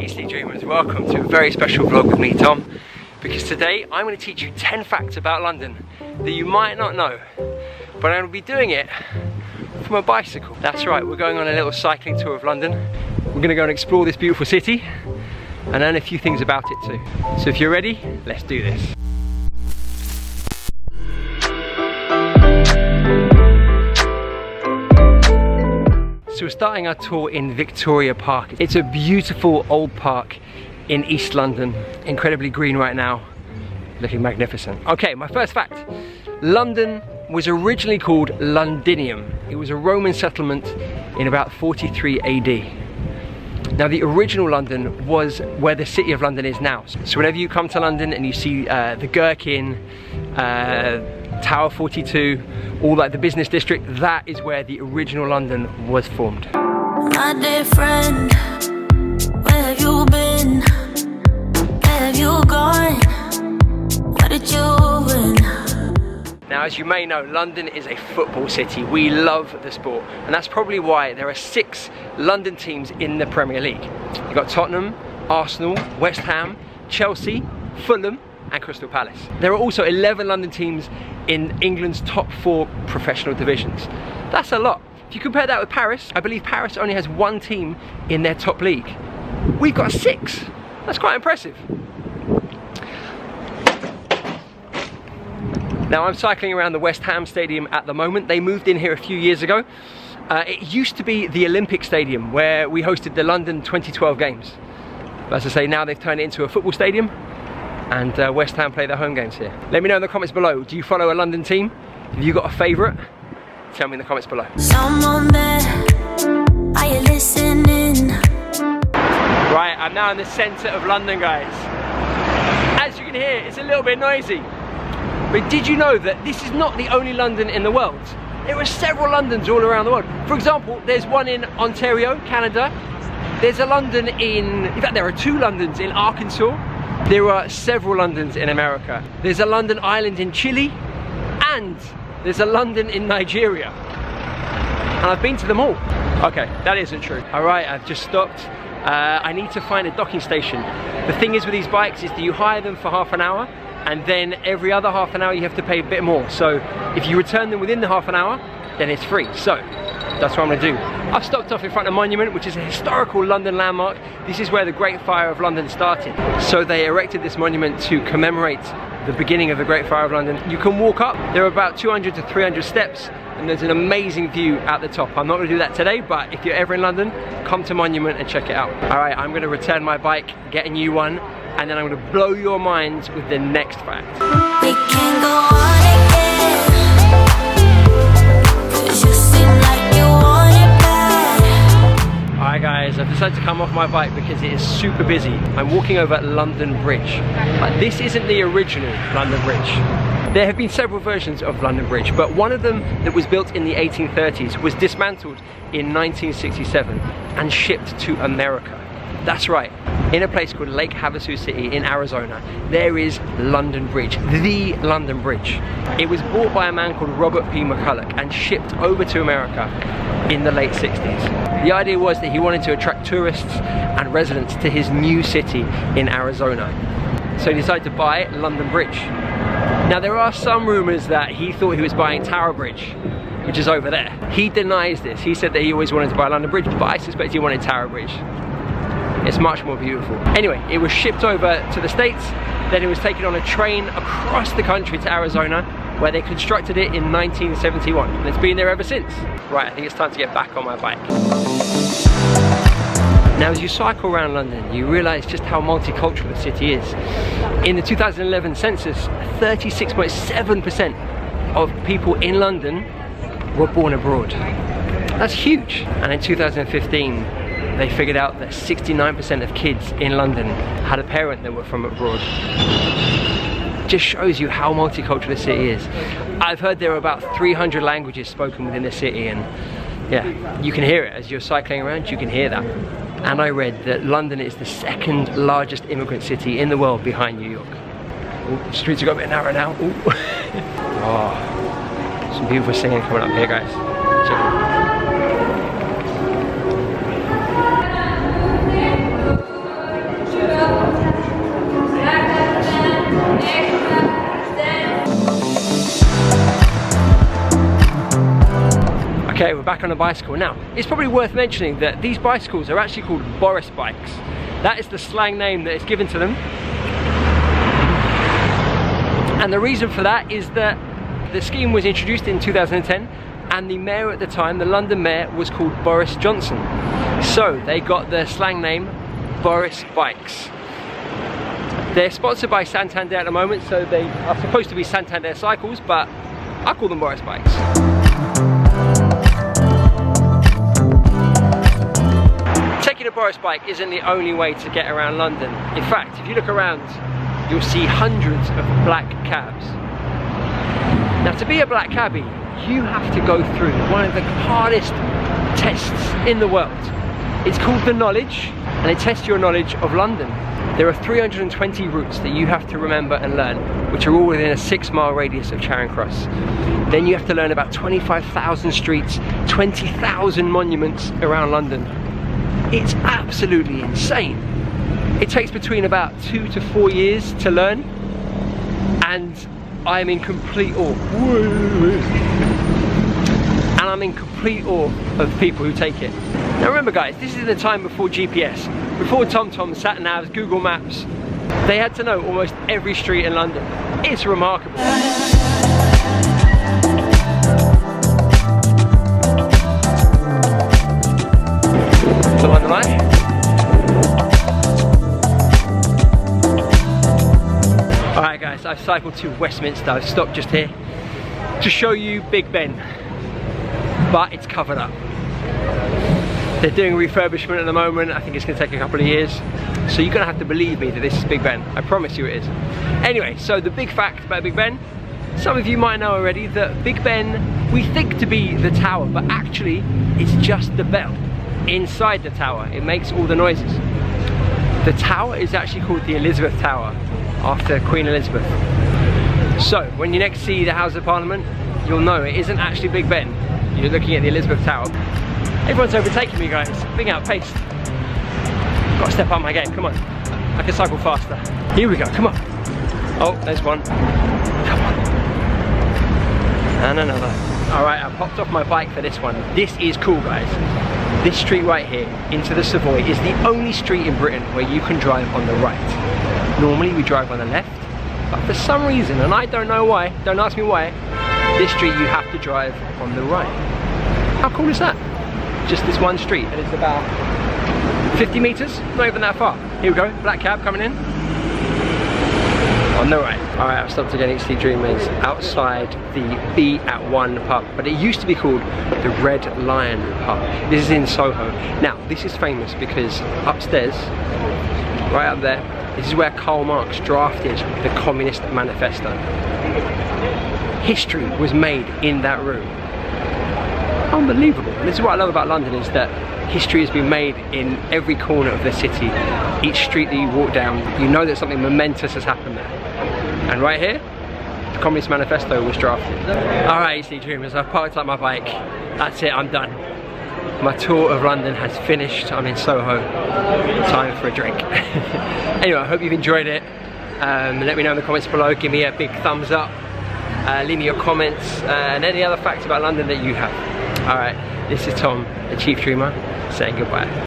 Eastleigh Dreamers, welcome to a very special vlog with me, Tom, because today I'm going to teach you 10 facts about London that you might not know, but I'm going to be doing it from a bicycle. That's right, we're going on a little cycling tour of London. We're going to go and explore this beautiful city and learn a few things about it too. So if you're ready, let's do this. So we're starting our tour in Victoria Park. It's a beautiful old park in East London, incredibly green right now, looking magnificent. Okay, my first fact. London was originally called Londinium. It was a Roman settlement in about 43 AD. Now the original London was where the City of London is now. So whenever you come to London and you see the Gherkin, Tower 42, all like the business district, that is where the original London was formed. My dear friend, where have you been? Where have you gone? What did you win? Now, as you may know, London is a football city. We love the sport, and that's probably why there are 6 London teams in the Premier League. You've got Tottenham, Arsenal, West Ham, Chelsea, Fulham, and Crystal Palace. There are also 11 London teams in England's top 4 professional divisions. That's a lot. If you compare that with Paris, I believe Paris only has 1 team in their top league. We've got 6. That's quite impressive. Now I'm cycling around the West Ham Stadium at the moment. They moved in here a few years ago. It used to be the Olympic Stadium where we hosted the London 2012 games. But as I say, now they've turned it into a football stadium, and West Ham play their home games here. Let me know in the comments below, do you follow a London team? Have you got a favourite? Tell me in the comments below. Someone there, are you listening? Right, I'm now in the centre of London, guys. As you can hear, it's a little bit noisy. But did you know that this is not the only London in the world? There are several Londons all around the world. For example, there's one in Ontario, Canada. There's a London in fact there are 2 Londons in Arkansas. There are several Londons in America. There's a London Island in Chile, and there's a London in Nigeria. And I've been to them all. Okay, that isn't true. All right, I've just stopped. I need to find a docking station. The thing is with these bikes is that you hire them for half an hour, and then every other half an hour you have to pay a bit more. So if you return them within the half an hour, then it's free. So that's what I'm gonna do. I've stopped off in front of a monument, which is a historical London landmark. This is where the Great Fire of London started. So they erected this monument to commemorate the beginning of the Great Fire of London. You can walk up, there are about 200 to 300 steps, and there's an amazing view at the top. I'm not gonna do that today, but if you're ever in London, come to Monument and check it out. All right, I'm gonna return my bike, get a new one, and then I'm gonna blow your minds with the next fact. We can go on again, 'cause you seem like you want it bad. Alright guys, I've decided to come off my bike because it is super busy. I'm walking over London Bridge. But this isn't the original London Bridge. There have been several versions of London Bridge, but one of them that was built in the 1830s was dismantled in 1967 and shipped to America. That's right, in a place called Lake Havasu City in Arizona, there is London Bridge, the London Bridge. It was bought by a man called Robert P. McCulloch and shipped over to America in the late 60s. The idea was that he wanted to attract tourists and residents to his new city in Arizona. So he decided to buy London Bridge. Now there are some rumors that he thought he was buying Tower Bridge, which is over there. He denies this. He said that he always wanted to buy London Bridge, but I suspect he wanted Tower Bridge. It's much more beautiful. Anyway, it was shipped over to the States, then it was taken on a train across the country to Arizona, where they constructed it in 1971, and it's been there ever since. Right, I think it's time to get back on my bike. Now as you cycle around London, you realise just how multicultural the city is. In the 2011 census, 36.7% of people in London were born abroad. That's huge. And in 2015, they figured out that 69% of kids in London had a parent that were from abroad. Just shows you how multicultural the city is. I've heard there are about 300 languages spoken within the city, and yeah, you can hear it as you're cycling around, you can hear that. And I read that London is the 2nd largest immigrant city in the world behind New York. Ooh, the streets have got a bit narrow now. Oh, some beautiful singing coming up here, guys. Check it out. Okay, we're back on a bicycle. Now, it's probably worth mentioning that these bicycles are actually called Boris Bikes. That is the slang name that is given to them. And the reason for that is that the scheme was introduced in 2010 and the mayor at the time, the London mayor, was called Boris Johnson. So they got the slang name Boris Bikes. They're sponsored by Santander at the moment, so they are supposed to be Santander cycles, but I call them Boris Bikes. Taking a Boris bike isn't the only way to get around London. In fact, if you look around, you'll see hundreds of black cabs. Now, to be a black cabbie, you have to go through one of the hardest tests in the world. It's called the knowledge, and they test your knowledge of London. There are 320 routes that you have to remember and learn, which are all within a 6-mile radius of Charing Cross. Then you have to learn about 25,000 streets, 20,000 monuments around London. It's absolutely insane. It takes between about 2 to 4 years to learn, and I'm in complete awe. And I'm in complete awe of people who take it. Now remember guys, this is the time before GPS, before TomTom, sat-navs, Google Maps. They had to know almost every street in London. It's remarkable. So on the line. Alright guys, I've cycled to Westminster. I've stopped just here to show you Big Ben, but it's covered up. They're doing refurbishment at the moment. I think it's going to take a couple of years, so you're going to have to believe me that this is Big Ben. I promise you it is. Anyway, so the big fact about Big Ben, some of you might know already that Big Ben we think to be the tower, but actually it's just the bell inside the tower. It makes all the noises. The tower is actually called the Elizabeth Tower, after Queen Elizabeth. So when you next see the House of Parliament, you'll know it isn't actually Big Ben. You're looking at the Elizabeth Tower. Everyone's overtaking me guys, being outpaced. Got to step up my game, come on. I can cycle faster. Here we go, come on. Oh, there's one. Come on. And another. Alright, I popped off my bike for this one. This is cool guys. This street right here, into the Savoy, is the only street in Britain where you can drive on the right. Normally we drive on the left, but for some reason, and I don't know why, don't ask me why, this street you have to drive on the right. How cool is that? Just this one street, and it's about 50 meters, not even that far. Here we go, black cab coming in. On the right. Alright, I've stopped again, XT Dreamers, outside the Be At One pub, but it used to be called the Red Lion pub. This is in Soho. Now, this is famous because upstairs, right up there, this is where Karl Marx drafted the Communist Manifesto. History was made in that room. Unbelievable. And this is what I love about London, is that history has been made in every corner of the city. Each street that you walk down, you know that something momentous has happened there. And right here, the Communist Manifesto was drafted. Alright, XT Dreamers, I've parked up my bike. That's it, I'm done. My tour of London has finished. I'm in Soho. Time for a drink. Anyway, I hope you've enjoyed it. Let me know in the comments below. Give me a big thumbs up. Leave me your comments and any other facts about London that you have. Alright, this is Tom, the Chief Dreamer, saying goodbye.